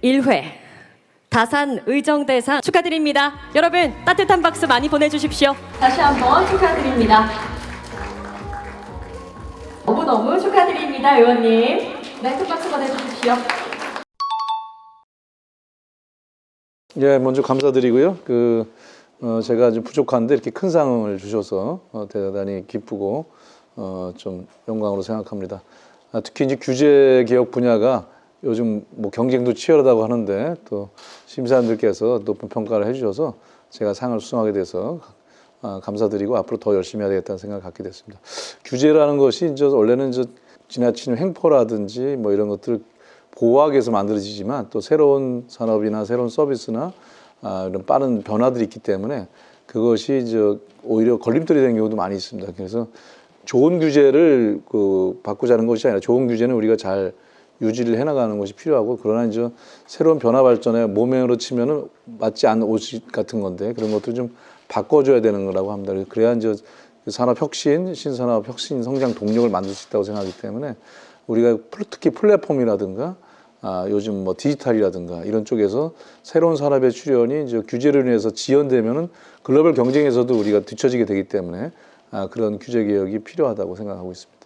1회 다산 의정대상 축하드립니다. 여러분 따뜻한 박수 많이 보내주십시오. 다시 한번 축하드립니다. 너무너무 축하드립니다, 의원님. 네, 큰 박수 보내주십시오. 예, 먼저 감사드리고요. 제가 좀 부족한데 이렇게 큰 상을 주셔서 대단히 기쁘고 좀 영광으로 생각합니다. 특히 이제 규제 개혁 분야가 요즘 뭐 경쟁도 치열하다고 하는데 또 심사위원들께서 높은 평가를 해주셔서 제가 상을 수상하게 돼서 감사드리고 앞으로 더 열심히 해야 되겠다는 생각을 갖게 됐습니다. 규제라는 것이 이제 원래는 지나치는 횡포라든지 뭐 이런 것들을 보호하기 위해서 만들어지지만 또 새로운 산업이나 새로운 서비스나 이런 빠른 변화들이 있기 때문에 그것이 오히려 걸림돌이 되는 경우도 많이 있습니다. 그래서 좋은 규제를 바꾸자는 것이 아니라 좋은 규제는 우리가 잘 유지를 해나가는 것이 필요하고, 그러나 이제 새로운 변화 발전에 모면으로 치면은 맞지 않는 옷 같은 건데 그런 것도 좀 바꿔줘야 되는 거라고 합니다. 그래야 이제 산업 혁신, 신산업 혁신 성장 동력을 만들 수 있다고 생각하기 때문에 우리가 특히 플랫폼이라든가 요즘 뭐 디지털이라든가 이런 쪽에서 새로운 산업의 출현이 이제 규제로 인해서 지연되면은 글로벌 경쟁에서도 우리가 뒤처지게 되기 때문에 그런 규제 개혁이 필요하다고 생각하고 있습니다.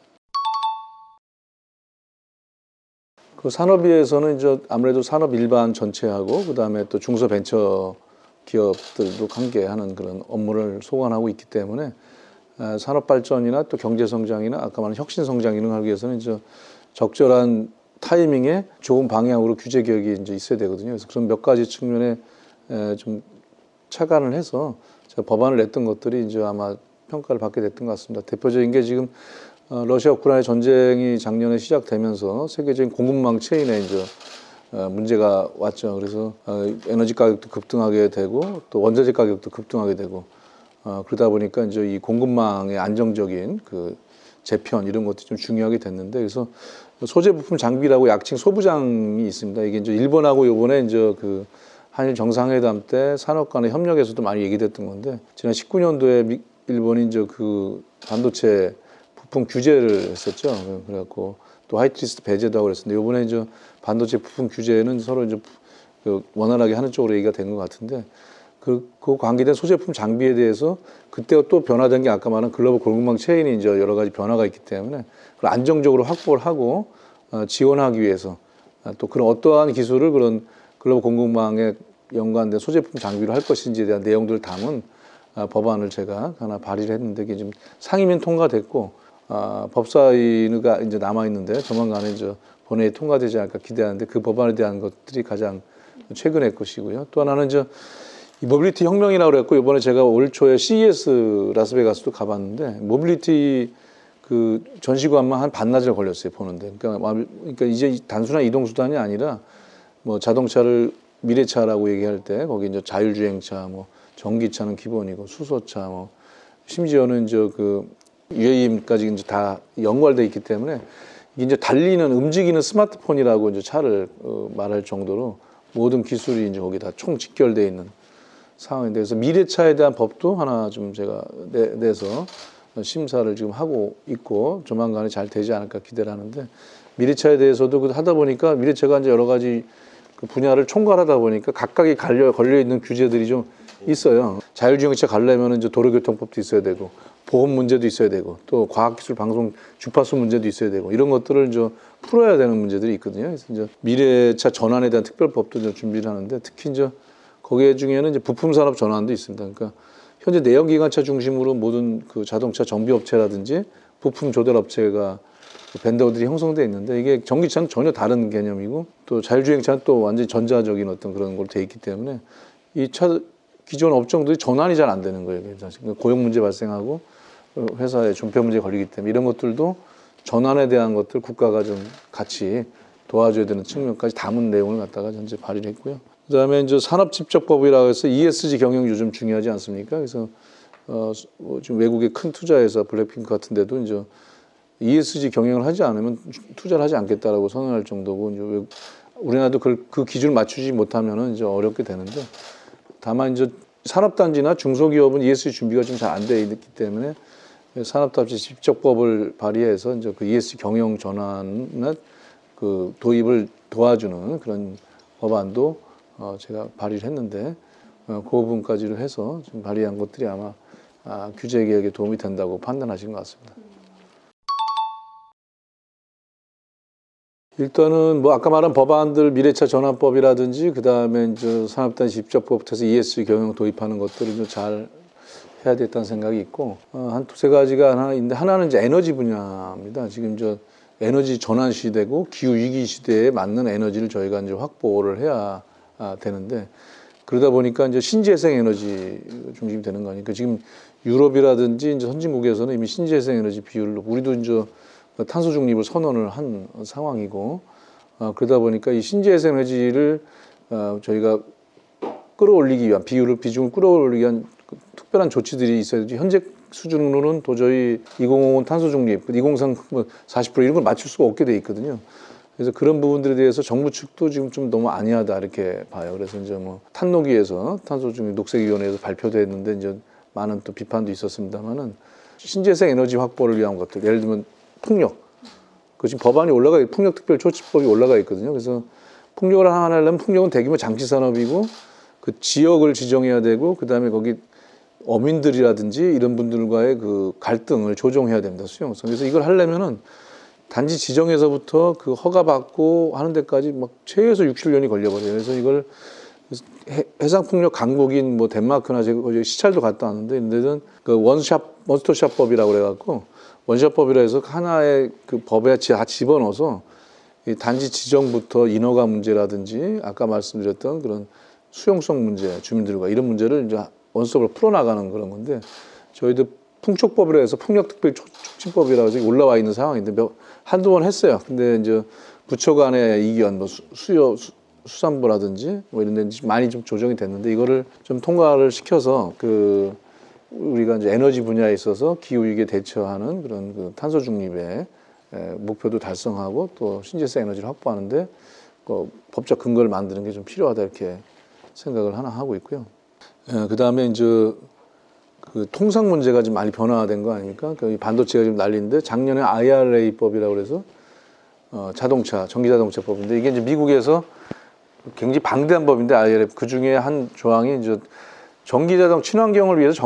그 산업위에서는 이제 아무래도 산업 일반 전체하고 그다음에 또 중소벤처 기업들도 관계하는 그런 업무를 소관하고 있기 때문에 산업 발전이나 또 경제 성장이나 아까 말한 혁신 성장 이런 걸 하기 위해서는 이제 적절한 타이밍에 좋은 방향으로 규제 개혁이 이제 있어야 되거든요. 그래서 그런 몇 가지 측면에 좀 착안을 해서 제가 법안을 냈던 것들이 이제 아마 평가를 받게 됐던 것 같습니다. 대표적인 게 지금 러시아 우크라이나 전쟁이 작년에 시작되면서 세계적인 공급망 체인에 이제 문제가 왔죠. 그래서 에너지 가격도 급등하게 되고 또 원자재 가격도 급등하게 되고 그러다 보니까 이제 이 공급망의 안정적인 그 재편 이런 것도 좀 중요하게 됐는데, 그래서 소재 부품 장비라고 약칭 소부장이 있습니다. 이게 이제 일본하고 요번에 이제 그 한일 정상회담 때 산업 간의 협력에서도 많이 얘기됐던 건데, 지난 19년도에 일본이 이제 그 반도체 부품 규제를 했었죠. 그래갖고 또 화이트리스트 배제도 하고 그랬었는데, 요번에 이제 반도체 부품 규제는 서로 이제 원활하게 하는 쪽으로 얘기가 된 것 같은데, 그 관계된 소제품 장비에 대해서 그때가 또 변화된 게 아까 말한 글로벌 공급망 체인이 이제 여러 가지 변화가 있기 때문에 그걸 안정적으로 확보를 하고 지원하기 위해서 또 그런 어떠한 기술을 그런 글로벌 공급망에 연관된 소제품 장비로 할 것인지에 대한 내용들을 담은 법안을 제가 하나 발의를 했는데, 이게 지금 상임위는 통과됐고 법사위가 이제 남아 있는데 조만간에 이제 본회의에 통과되지 않을까 기대하는데, 그 법안에 대한 것들이 가장 최근의 것이고요. 또 하나는 이제 이 모빌리티 혁명이라고 그랬고, 이번에 제가 올 초에 CES 라스베가스도 가봤는데 모빌리티 그 전시관만 한 반나절 걸렸어요, 보는데. 그러니까 이제 단순한 이동 수단이 아니라 뭐 자동차를 미래차라고 얘기할 때 거기 이제 자율주행차, 뭐 전기차는 기본이고 수소차, 뭐 심지어는 이제 그 UAM까지 이제 다 연관돼 있기 때문에 이제 달리는 움직이는 스마트폰이라고 이제 차를 말할 정도로 모든 기술이 이제 거기 다 총 직결돼 있는 상황인데, 그래서 미래차에 대한 법도 하나 좀 제가 내서 심사를 지금 하고 있고 조만간에 잘 되지 않을까 기대를 하는데, 미래차에 대해서도 하다 보니까 미래차가 이제 여러 가지 그 분야를 총괄하다 보니까 각각이 걸려 있는 규제들이 좀 있어요. 자율주행차 가려면 이제 도로교통법도 있어야 되고 보험 문제도 있어야 되고 또 과학기술 방송 주파수 문제도 있어야 되고 이런 것들을 이제 풀어야 되는 문제들이 있거든요. 그래서 이제 미래차 전환에 대한 특별법도 이제 준비를 하는데, 특히 이제 거기에 중에는 이제 부품 산업 전환도 있습니다. 그러니까 현재 내연기관차 중심으로 모든 그 자동차 정비업체라든지 부품 조달업체가 벤더들이 형성돼 있는데, 이게 전기차는 전혀 다른 개념이고 또 자율주행차는 또 완전히 전자적인 어떤 그런 걸로 돼 있기 때문에 이 차 기존 업종들이 전환이 잘 안 되는 거예요. 그러니까 고용 문제 발생하고 회사의 존폐 문제 걸리기 때문에 이런 것들도 전환에 대한 것들 국가가 좀 같이 도와줘야 되는 측면까지 담은 내용을 갖다가 현재 발의를 했고요. 그다음에 이제 산업집적법이라고 해서 ESG 경영 요즘 중요하지 않습니까? 그래서 지금 외국의 큰 투자회사 블랙핑크 같은 데도 이제 ESG 경영을 하지 않으면 투자를 하지 않겠다라고 선언할 정도고, 이제 우리나라도 그 기준을 맞추지 못하면은 이제 어렵게 되는데, 다만 이제 산업단지나 중소기업은 ESG 준비가 좀 잘 안 돼 있기 때문에 산업단지 집적법을 발의해서 이제 그 ESG 경영 전환이나 그 도입을 도와주는 그런 법안도 제가 발의를 했는데 그 부분까지로 해서 지금 발의한 것들이 아마 규제 개혁에 도움이 된다고 판단하신 것 같습니다. 일단은 뭐 아까 말한 법안들 미래차 전환법이라든지 그다음에 이제 산업단지 입적법부터 ESG 경영 도입하는 것들을 좀 잘 해야 되겠다는 생각이 있고 한 두세 가지가 하나 있는데 하나는 이제 에너지 분야입니다. 지금 저 에너지 전환 시대고 기후 위기 시대에 맞는 에너지를 저희가 이제 확보를 해야 되는데 그러다 보니까 이제 신재생 에너지 중심이 되는 거니까 지금 유럽이라든지 이제 선진국에서는 이미 신재생 에너지 비율을 우리도 이제 탄소 중립을 선언을 한 상황이고 그러다 보니까 이 신재생 에너지를 저희가 끌어올리기 위한 비중을 끌어올리기 위한 특별한 조치들이 있어야지 현재 수준으로는 도저히 2050 탄소 중립, 2030 40% 이런 걸 맞출 수가 없게 돼 있거든요. 그래서 그런 부분들에 대해서 정부 측도 지금 좀 너무 안이하다 이렇게 봐요. 그래서 이제 뭐 탄노기에서 탄소 중립 녹색위원회에서 발표됐는데 이제 많은 또 비판도 있었습니다만은 신재생 에너지 확보를 위한 것들, 예를 들면 풍력, 그 지금 법안이 풍력특별조치법이 올라가 있거든요. 그래서 풍력을 하나 하려면 풍력은 대규모 장치 산업이고 그 지역을 지정해야 되고 그 다음에 거기 어민들이라든지 이런 분들과의 그 갈등을 조정해야 됩니다. 수용성. 그래서 이걸 하려면은 단지 지정에서부터 그 허가받고 하는 데까지 막 최소 60년이 걸려버려요. 그래서 이걸 해상풍력 강국인 뭐 덴마크나 제가 시찰도 갔다 왔는데 이데는 그 원스톱샵법이라고 그래갖고 원스톱법이라 해서 하나의 그 법에 다 집어넣어서 이 단지 지정부터 인허가 문제라든지 아까 말씀드렸던 그런 수용성 문제, 주민들과 이런 문제를 이제 원스톱으로 풀어나가는 그런 건데 저희도 풍촉법이라 해서 풍력특별촉진법이라고 해서 올라와 있는 상황인데 한두 번 했어요. 근데 이제 부처 간의 이견, 뭐 수산부라든지 뭐 이런 데 많이 좀 조정이 됐는데 이거를 좀 통과를 시켜서 그 우리가 이제 에너지 분야에 있어서 기후 위기에 대처하는 그런 그 탄소 중립의 목표도 달성하고 또 신재생 에너지를 확보하는데 그 법적 근거를 만드는 게 좀 필요하다 이렇게 생각을 하나 하고 있고요. 그 다음에 이제 그 통상 문제가 좀 많이 변화된 거 아닙니까? 그 반도체가 좀 난리인데 작년에 IRA법이라고 그래서 전기자동차법인데 이게 이제 미국에서 굉장히 방대한 법인데 IRA 그 중에 한 조항이 이제 친환경을 위해서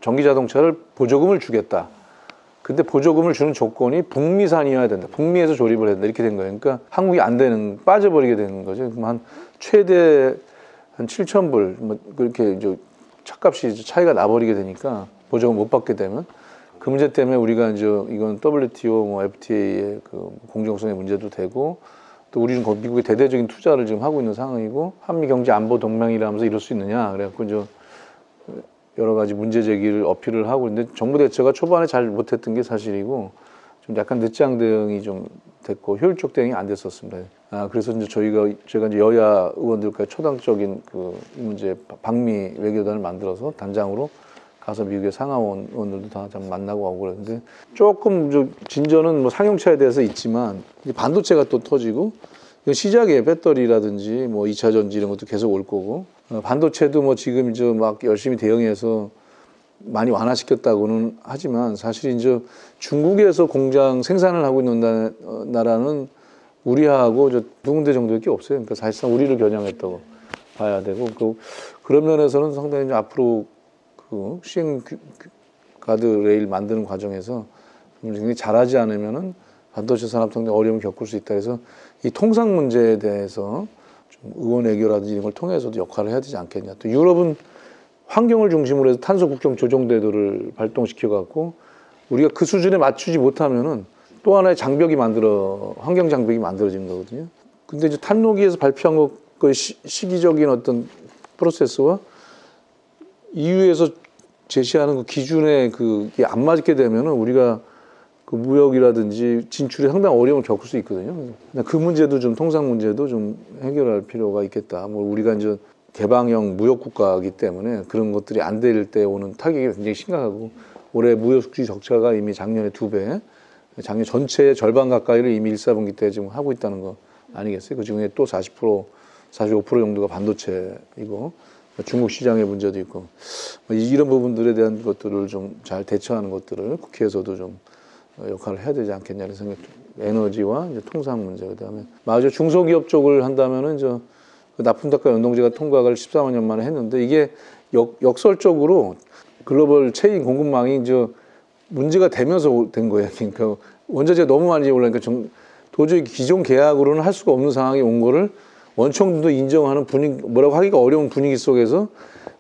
전기자동차를 보조금을 주겠다. 근데 보조금을 주는 조건이 북미산이어야 된다. 북미에서 조립을 해야 된다. 이렇게 된 거예요. 그러니까 한국이 빠져버리게 되는 거죠. 그럼 한 최대 한 7,000불 뭐 그렇게 이제 차값이 차이가 나버리게 되니까 보조금 못 받게 되면 그 문제 때문에 우리가 이제 이건 WTO, 뭐 FTA의 그 공정성의 문제도 되고 또 우리는 미국의 대대적인 투자를 지금 하고 있는 상황이고 한미 경제 안보 동맹이라면서 이럴 수 있느냐 그래갖고 이제 여러 가지 문제 제기를 어필을 하고 있는데 정부 대처가 초반에 잘 못했던 게 사실이고 좀 약간 늦장 대응이 좀 됐고 효율적 대응이 안 됐었습니다. 그래서 이제 제가 이제 여야 의원들과 초당적인 그 이 문제 방미 외교단을 만들어서 단장으로 가서 미국의 상하원 의원들도 다 좀 만나고 하고 그랬는데 조금 진전은 뭐 상용차에 대해서 있지만 반도체가 또 터지고 시작에 배터리라든지 뭐 2차 전지 이런 것도 계속 올 거고 반도체도 뭐 지금 이제 막 열심히 대응해서 많이 완화시켰다고는 하지만 사실 이제 중국에서 공장 생산을 하고 있는 나라는 우리하고 두 군데 정도밖에 없어요. 그러니까 사실상 우리를 겨냥했다고 봐야 되고 그런 면에서는 상당히 이제 앞으로 그 시행 가드레일 만드는 과정에서 굉장히 잘하지 않으면은 반도체 산업 상당히 어려움을 겪을 수 있다. 그래서 이 통상 문제에 대해서 좀 의원 외교라든지 이런 걸 통해서도 역할을 해야 되지 않겠냐. 또 유럽은 환경을 중심으로 해서 탄소 국경 조정 제도를 발동시켜 갖고 우리가 그 수준에 맞추지 못하면은 또 하나의 환경 장벽이 만들어지는 거거든요. 근데 이제 탄노기에서 발표한 그 시기적인 어떤 프로세스와 EU에서 제시하는 그 기준에 그게 안 맞게 되면은 우리가 그 무역이라든지 진출에 상당히 어려움을 겪을 수 있거든요. 그 문제도 좀 통상 문제도 좀 해결할 필요가 있겠다. 뭐 우리가 이제 개방형 무역 국가이기 때문에 그런 것들이 안 될 때 오는 타격이 굉장히 심각하고 올해 무역 수지 적자가 이미 작년에 2배, 작년 전체의 절반 가까이를 이미 1사분기 때 지금 하고 있다는 거 아니겠어요? 그 중에 또 40%, 45% 정도가 반도체이고 중국 시장의 문제도 있고 이런 부분들에 대한 것들을 좀 잘 대처하는 것들을 국회에서도 좀 역할을 해야 되지 않겠냐는 생각. 에너지와 이제 통상 문제 그다음에 중소기업 쪽을 한다면은 그 납품특가 연동제가 통과를 14만 년 만에 했는데 이게 역설적으로 글로벌 체인 공급망이 이제 문제가 되면서 된 거예요. 그러니까 원자재가 너무 많이 올라니까 도저히 기존 계약으로는 할 수가 없는 상황이 온 거를 원청도 인정하는 분위기, 뭐라고 하기가 어려운 분위기 속에서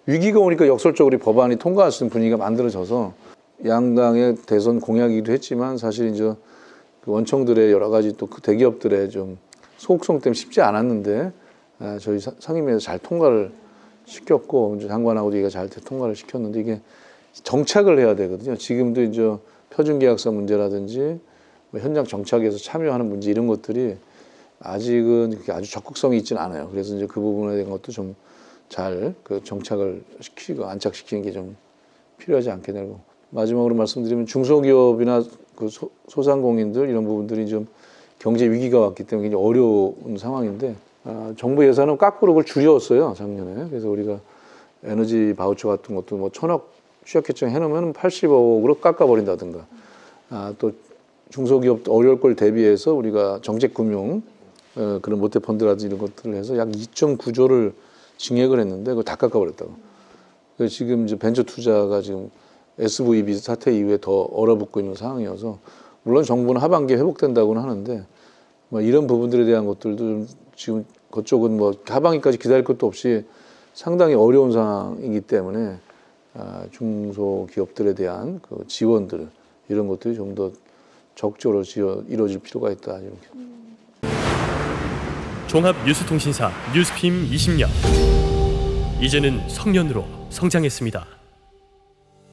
위기가 오니까 역설적으로 법안이 통과할 수 있는 분위기가 만들어져서 양당의 대선 공약이기도 했지만 사실 이제 그 원청들의 여러 가지 또 그 대기업들의 좀 소극성 때문에 쉽지 않았는데 저희 상임위에서 잘 통과를 시켰고 이제 장관하고도 얘기가 잘 통과를 시켰는데 이게 정착을 해야 되거든요. 지금도 이제 표준계약서 문제라든지 뭐 현장 정착에서 참여하는 문제 이런 것들이 아직은 그렇게 아주 적극성이 있지는 않아요. 그래서 이제 그 부분에 대한 것도 좀 잘 그 정착을 시키고 안착시키는 게 좀 필요하지 않게 되고 마지막으로 말씀드리면 중소기업이나 그 소상공인들 이런 부분들이 좀 경제 위기가 왔기 때문에 굉장히 어려운 상황인데 정부 예산은 깎으로 그걸 줄였어요 작년에. 그래서 우리가 에너지 바우처 같은 것도 뭐 1,000억 취약계층 해놓으면 80억으로 깎아버린다든가 또 중소기업 어려울 걸 대비해서 우리가 정책금융 그런 모태펀드라든지 이런 것들을 해서 약 2.9조를 증액을 했는데 그걸 다 깎아버렸다고. 그래서 지금 이제 벤처 투자가 지금 SVB 사태 이후에 더 얼어붙고 있는 상황이어서 물론 정부는 하반기에 회복된다고는 하는데 뭐 이런 부분들에 대한 것들도 좀 지금 그쪽은 뭐 하반기까지 기다릴 것도 없이 상당히 어려운 상황이기 때문에 중소기업들에 대한 그 지원들 이런 것들이 좀 더 적극적으로 이루어질 필요가 있다 이렇게. 종합 뉴스통신사 뉴스핌 20년 이제는 성년으로 성장했습니다.